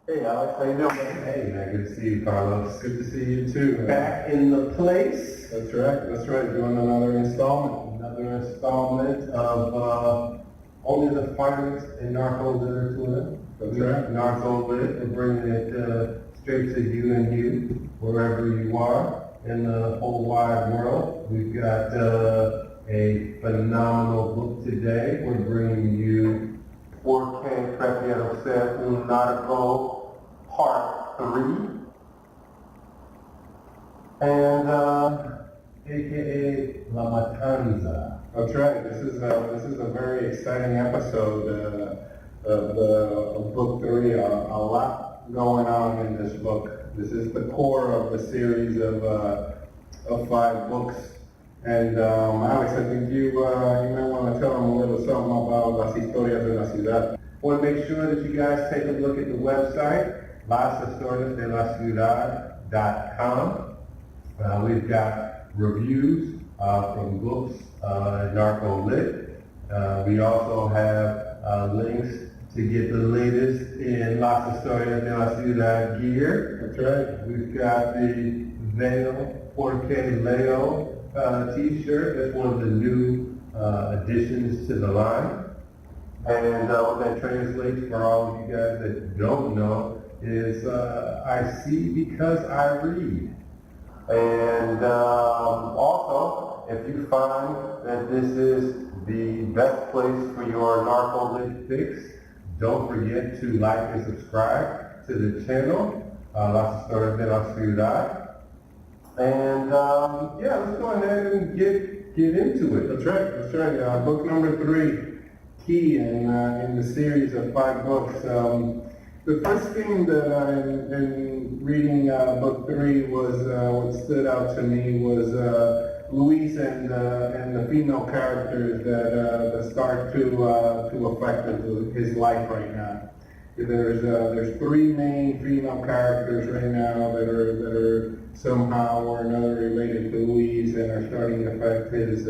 Hey Alex, how you doing? Hey man, good to see you, Carlos. Good to see you too. Back in the place. That's right. Doing another installment. Of only the finest in narco literature. That's right. Narco lit. We're bringing it straight to you and you, wherever you are in the whole wide world. We've got a phenomenal book today. We're bringing you 4K prefiero un narco part 3. And aka La Matanza. That's right. This is a very exciting episode of book 3. A lot going on in this book. This is the core of the series of 5 books. And Alex, I think you may want to tell them a little something about las historias de la ciudad. I want to make sure that you guys take a look at the website, lashistoriasdelaciudad.com. We've got reviews from books, Narcolit. We also have links to get the latest in Las Historias de la Ciudad gear. That's right. We've got the Veil 4K Leo t-shirt. That's one of the new additions to the line. And what that translates for all of you guys that don't know is I see because I read. And also, if you find that this is the best place for your Narcolit fix, don't forget to like and subscribe to the channel, Las Historias de la Ciudad. And yeah, let's go ahead and get into it. That's right. Book number 3, key in the series of 5 books. The first thing that in reading book 3 was what stood out to me was Luis and the female characters that start to affect his life right now. There's 3 main female characters right now that are somehow or another related to Luis and are starting to affect his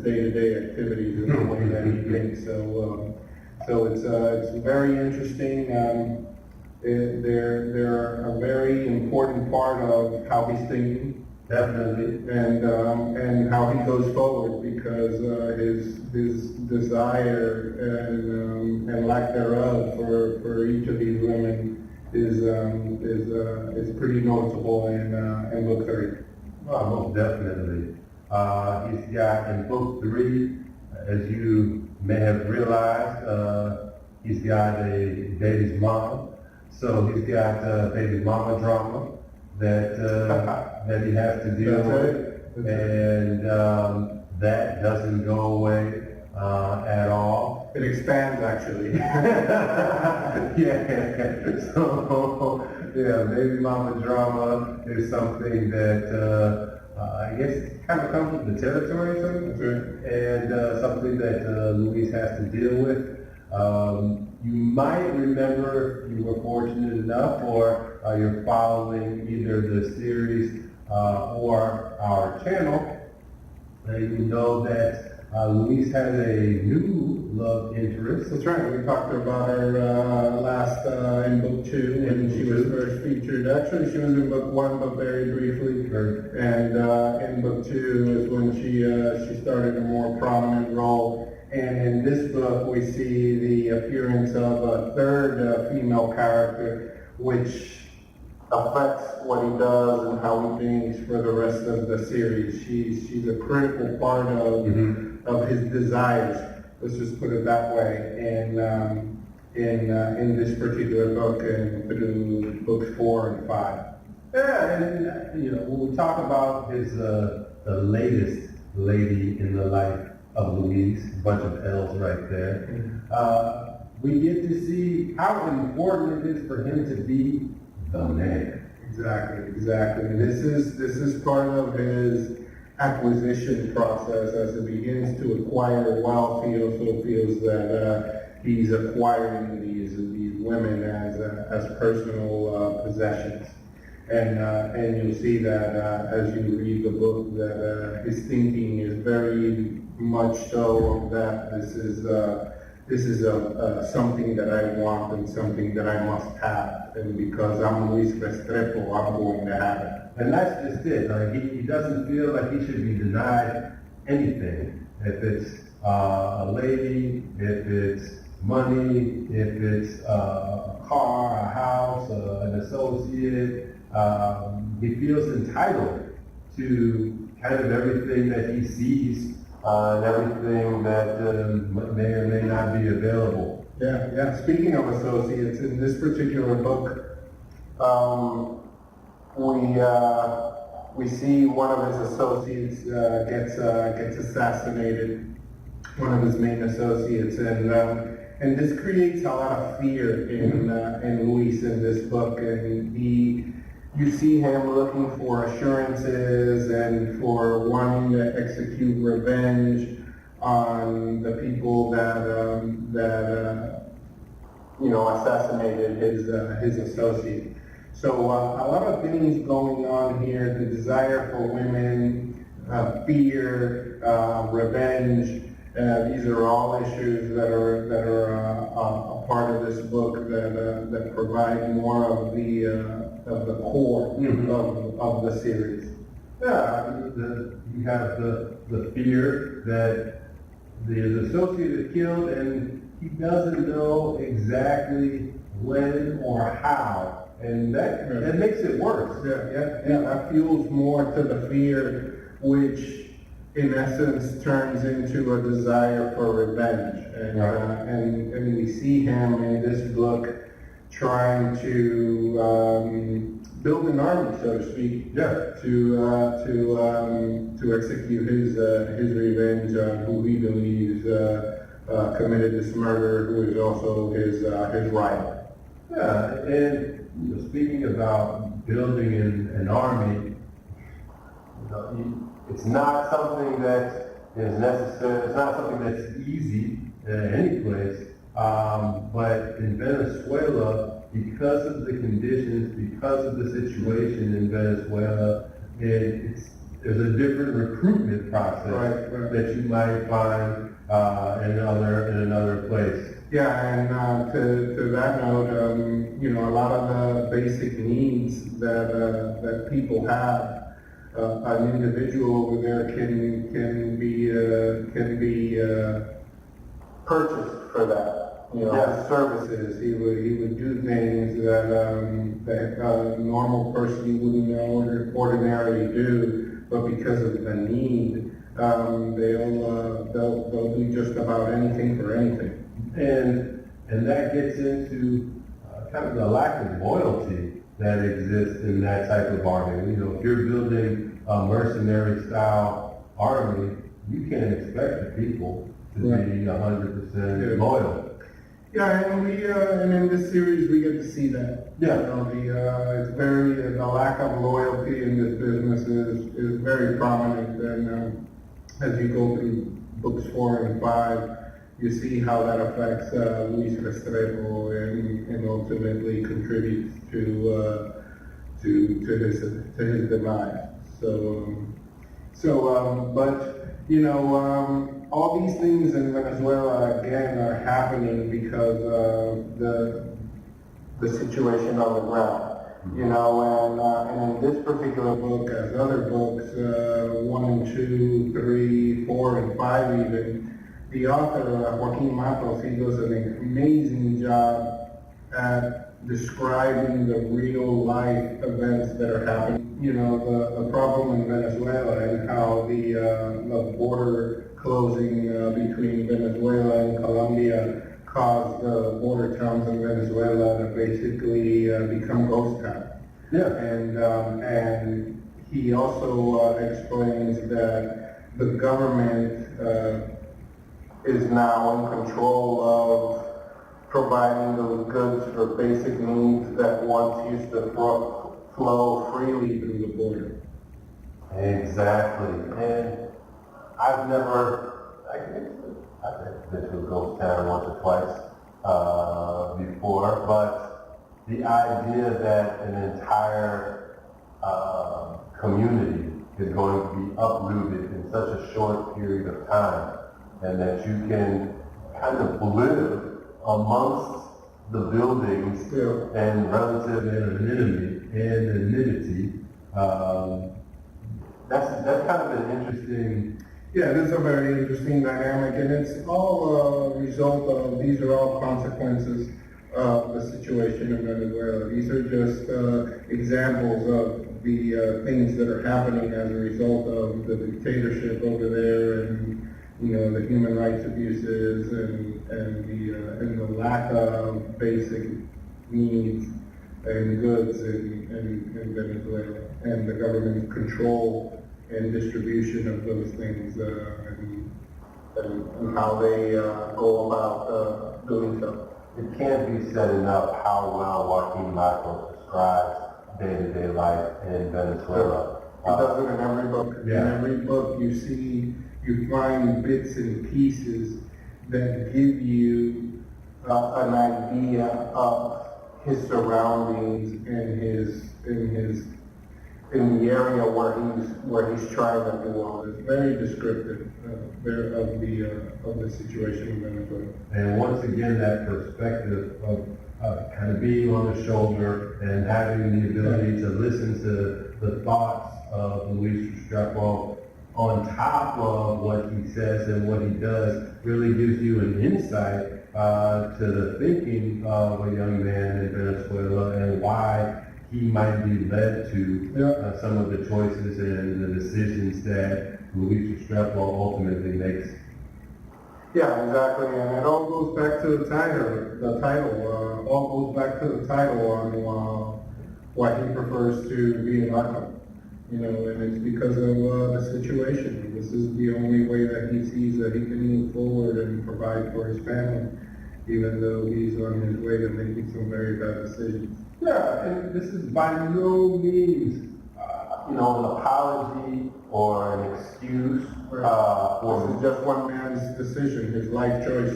day-to-day activities and the way that he thinks. So it's very interesting. They're a very important part of how he's thinking, Definitely. and how he goes forward, because his desire and lack thereof for each of these women is pretty noticeable in book 3. Well, most definitely. He's got in book 3, as you may have realized, he's got a baby's mom. So he's got baby mama drama that he has to deal with, and that doesn't go away at all. It expands, actually. Yeah. So yeah, baby mama drama is something that I guess kind of comes with the territory or something, and something that Luis has to deal with. You might remember, if you were fortunate enough, or you're following either the series or our channel, you know that Luis has a new love interest. That's right. We talked about her last in book 2 when she was first featured. Actually, she was in book 1, but very briefly. And in book 2 is when she started a more prominent role. And in this book, we see the appearance of a third female character, which affects what he does and how he thinks for the rest of the series. She's a critical part of his desires. Let's just put it that way. In this particular book and through books 4 and 5. Yeah, and you know, when we talk about his the latest lady in the life of Luis, a bunch of L's right there, we get to see how important it is for him to be the man. Exactly. This is part of his acquisition process. As he begins to acquire wealth, he also feels that he's acquiring these women as personal possessions. And you'll see that as you read the book that his thinking is very much so that this is something that I want and something that I must have. And because I'm Luis Restrepo, I'm going to have it. And that's just it. Like he doesn't feel like he should be denied anything. If it's a lady, if it's money, if it's a car, a house, an associate, he feels entitled to kind of everything that he sees and everything that may or may not be available. Yeah. Speaking of associates, in this particular book, we see one of his associates gets assassinated, one of his main associates, and this creates a lot of fear in Luis in this book, and you see him looking for assurances and for wanting to execute revenge on the people that assassinated his associate. So a lot of things going on here: the desire for women, fear, revenge. These are all issues that are a part of this book that provide more of the core of the series. Yeah, I mean, you have the fear that the associate is killed, and he doesn't know exactly when or how. And that makes it worse. Yeah. That fuels more to the fear, which in essence turns into a desire for revenge. And we see him in this book trying to build an army, so to speak, to execute his revenge on who he believes committed this murder, who is also his rival. Yeah, and speaking about building an army, it's not something that is necessary. It's not something that's easy in any place. But in Venezuela, because of the conditions, because of the situation in Venezuela, there's a different recruitment process that you might find in another place. Yeah, and to that note, a lot of the basic needs that people have, an individual over there can be purchased for that. Services. He would do things that a normal person wouldn't ordinarily do, but because of the need, they'll do just about anything for anything. And that gets into kind of the lack of loyalty that exists in that type of army. If you're building a mercenary style army, you can't expect the people to be 100% loyal. Yeah, and in this series we get to see that. Yeah, it's the lack of loyalty in this business is very prominent, and as you go through books 4 and 5, you see how that affects Luis Restrepo and ultimately contributes to his demise. All these things in Venezuela again are happening because of the situation on the ground. And in this particular book, as other books, 1 and 2, 3, 4, and 5 even, the author, Joaquin Matos, he does an amazing job at describing the real life events that are happening. The problem in Venezuela and how the border closing between Venezuela and Colombia caused the border towns in Venezuela to basically become ghost towns. Yeah. And he also explains that the government is now in control of providing those goods for basic needs that once used to flow freely through the border. Exactly. And I've been to a ghost town once or twice before, but the idea that an entire community is going to be uprooted in such a short period of time, and that you can kind of live amongst the buildings and relative anonymity. That's kind of an interesting. Yeah, this is a very interesting dynamic, and it's all a result of, these are all consequences of the situation in Venezuela. These are just examples of the things that are happening as a result of the dictatorship over there, and the human rights abuses, and the lack of basic needs and goods in Venezuela, and the government control and distribution of those things, and how they go about doing so. It can't be said enough how well Joaquin Marcos describes day-to-day life in Venezuela. He does it in every book. Yeah. In every book you find bits and pieces that give you an idea of his surroundings and in the area where he's trying to do all this. Very descriptive of the situation in Venezuela. And once again, that perspective of kind of being on the shoulder and having the ability to listen to the thoughts of Luis Restrepo on top of what he says and what he does really gives you an insight to the thinking of a young man in Venezuela and why he might be led to some of the choices and the decisions that Luis Restrepo ultimately makes. Yeah, exactly, and it all goes back to the title. All goes back to the title on why he prefers to be a narco. And it's because of the situation. This is the only way that he sees that he can move forward and provide for his family, even though he's on his way to making some very bad decisions. Yeah, and this is by no means, an apology or an excuse This is just one man's decision, his life choice,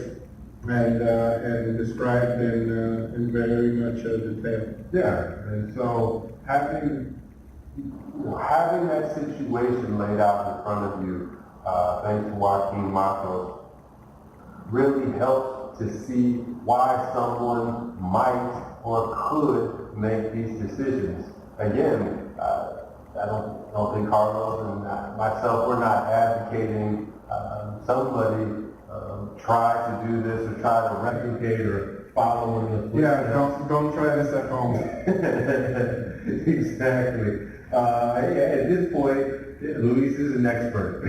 and described in very much detail. Yeah, and so having that situation laid out in front of you, thanks to Joaquin Marcos, really helps to see why someone might or could make these decisions. Again, I don't think Carlos and myself, we're not advocating somebody try to do this or try to replicate or follow in the footsteps. Yeah, don't try this at home. Exactly. At this point, Luis is an expert.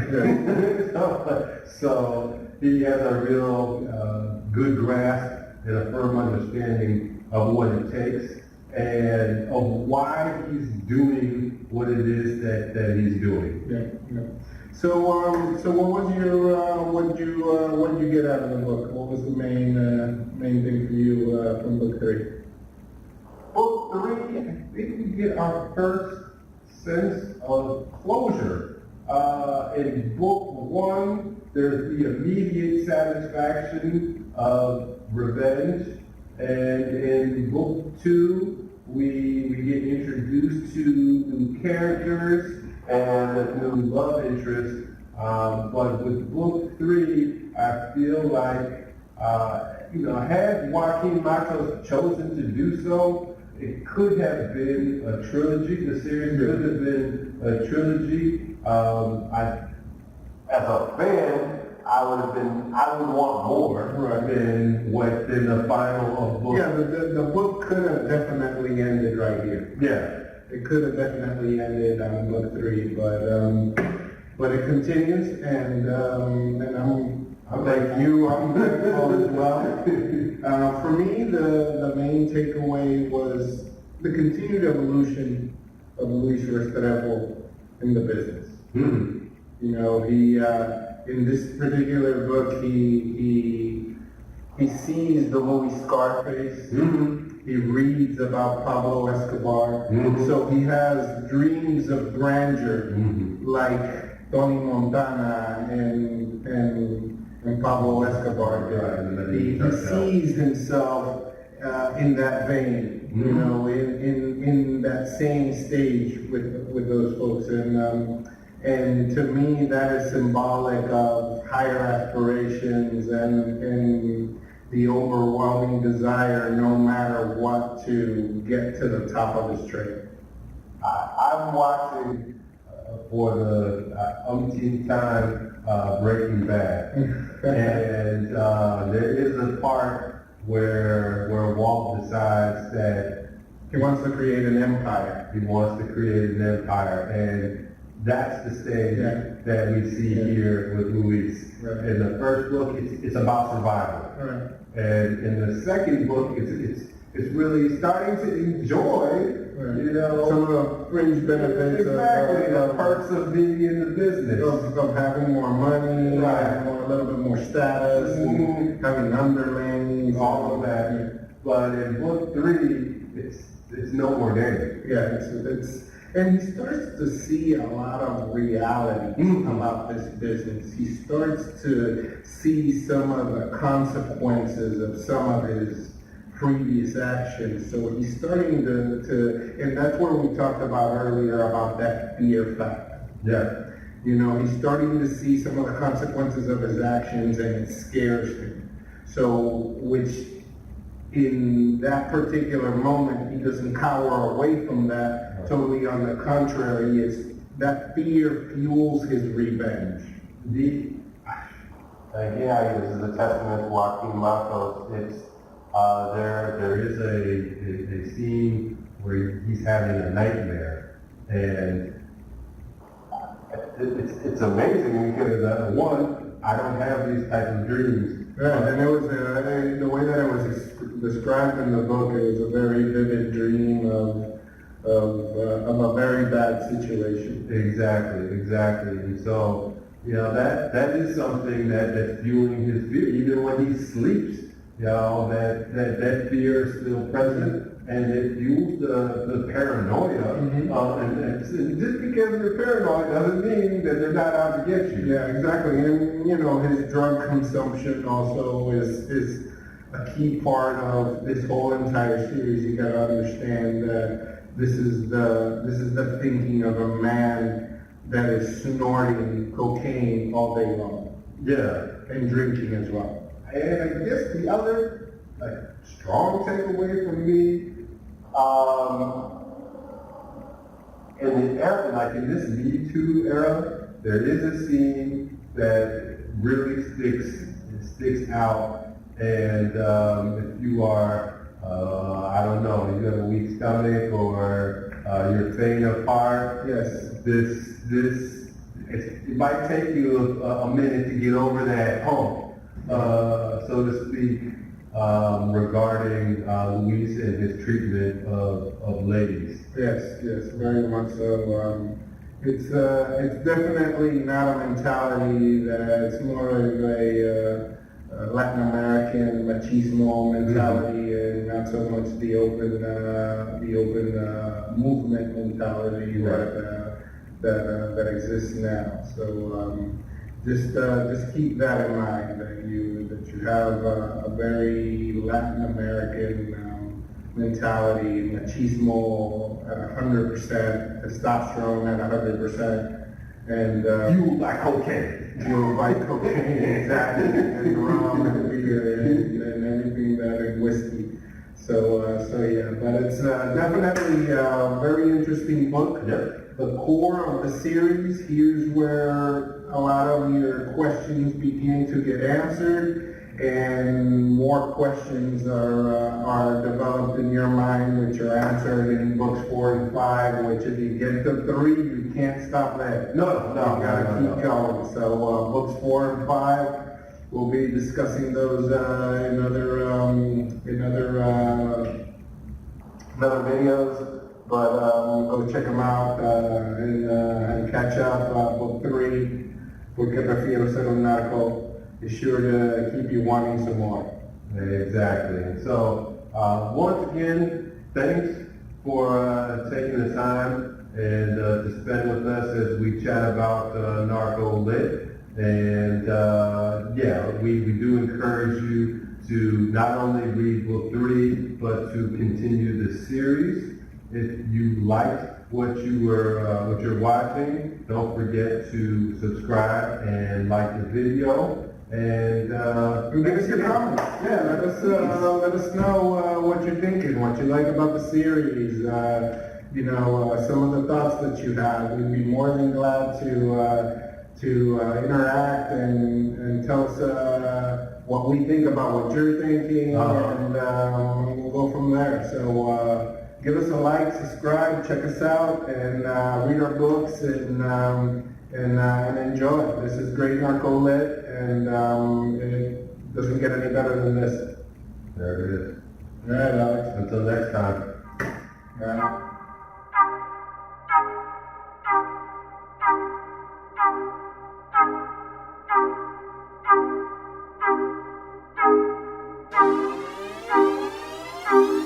So he has a real good grasp and a firm understanding of what it takes and of why he's doing what it is that he's doing. Yeah. So what was your what did you get out of the book? What was the main thing for you from book 3? Book 3, I think we get our first sense of closure. In book 1, there's the immediate satisfaction of revenge, and in book 2, we get introduced to new characters and a new love interest. But with book 3, I feel like, had Joaquin Marcos chosen to do so, it could have been a trilogy. The series could have been a trilogy. As a fan, I would want more than the final of book. Yeah, the book could have definitely ended right here. Yeah. It could have definitely ended on book 3, but it continues, and I'm like you, I'm grateful as well. For me, the main takeaway was the continued evolution of Luis Restrepo in the business. Mm-hmm. He in this particular book, he sees the movie Scarface. Mm-hmm. He reads about Pablo Escobar. Mm-hmm. So he has dreams of grandeur, like Tony Montana and Pablo Escobar did. He sees himself in that vein, in that same stage with those folks. And to me, that is symbolic of higher aspirations and the overwhelming desire, no matter what, to get to the top of his trade. I'm watching for the umpteenth time Breaking Bad, and there is a part where Walt decides that he wants to create an empire. He wants to create an empire, and that's the stage that we see here with Luis. Right. In the first book, it's about survival, Right. and in the second book, it's really starting to enjoy. Right. You know, some of the fringe benefits exactly, the perks of being in the business. Of having more money, Right. having a little bit more status, and having underlings, all of that. But in book 3, it's no more there. Yeah, and he starts to see a lot of reality about this business. He starts to see some of the consequences of some of his previous actions. So he's starting to and that's where we talked about earlier about that fear factor. Yeah. You know, he's starting to see some of the consequences of his actions, and it scares him. So, which in that particular moment, he doesn't cower away from that. Right. Totally on the contrary, that fear fuels his revenge. Again, this is a testament to Joaquin Marcos. It's there is a scene where he's having a nightmare, and it's amazing because one, I don't have these type of dreams. Yeah, and it was the way that it was described in the book. It was a very vivid dream of a very bad situation. Exactly. And so, you know, that is something that's fueling his fear. Even when he sleeps, you know, that fear is still present, and it fuels the paranoia. And just because you're paranoid doesn't mean that they're not out to get you. Yeah, exactly. And, you know, his drug consumption also is a key part of this whole entire series. You got to understand that this is the thinking of a man that is snorting cocaine all day long. Yeah. And drinking as well. And I guess the other strong takeaway from me, in the era, like in this Me Too era, there is a scene that really sticks out. And if you are, I don't know, you have a weak stomach or you're faint of heart, yes, it might take you a minute to get over that hump. So to speak, regarding Luis and his treatment of ladies. Yes, very much so. It's definitely not a mentality it's more of a Latin American machismo mentality, and not so much the open movement mentality that exists now. So. Just keep that in mind, that you have a very Latin American mentality, machismo at 100%, testosterone at 100%, and fueled by cocaine. Fueled by cocaine, exactly, and rum and beer and everything and whiskey. So yeah, but it's definitely a very interesting book. Yep. The core of the series, here's where a lot of your questions begin to get answered, and more questions are developed in your mind, which are answered in books 4 and 5, which if you get to 3, you can't stop there. No, you gotta keep going. So books 4 and 5, we'll be discussing those in other videos. But go check them out and catch up. Book 3, porque prefiero ser un narco, is sure to keep you wanting some more. Exactly. So once again, thanks for taking the time and to spend with us as we chat about Narcolit. And yeah, we do encourage you to not only read book 3, but to continue the series. If you liked what you're watching, don't forget to subscribe and like the video. And give us your comments. Yeah, let us know what you're thinking, what you like about the series. Some of the thoughts that you have. We'd be more than glad to interact and tell us what we think about what you're thinking, and we'll go from there. So give us a like, subscribe, check us out, and read our books and enjoy. This is great Narcolit, and it doesn't get any better than this. There it is. All right, Alex. Until next time. All right. Thank you.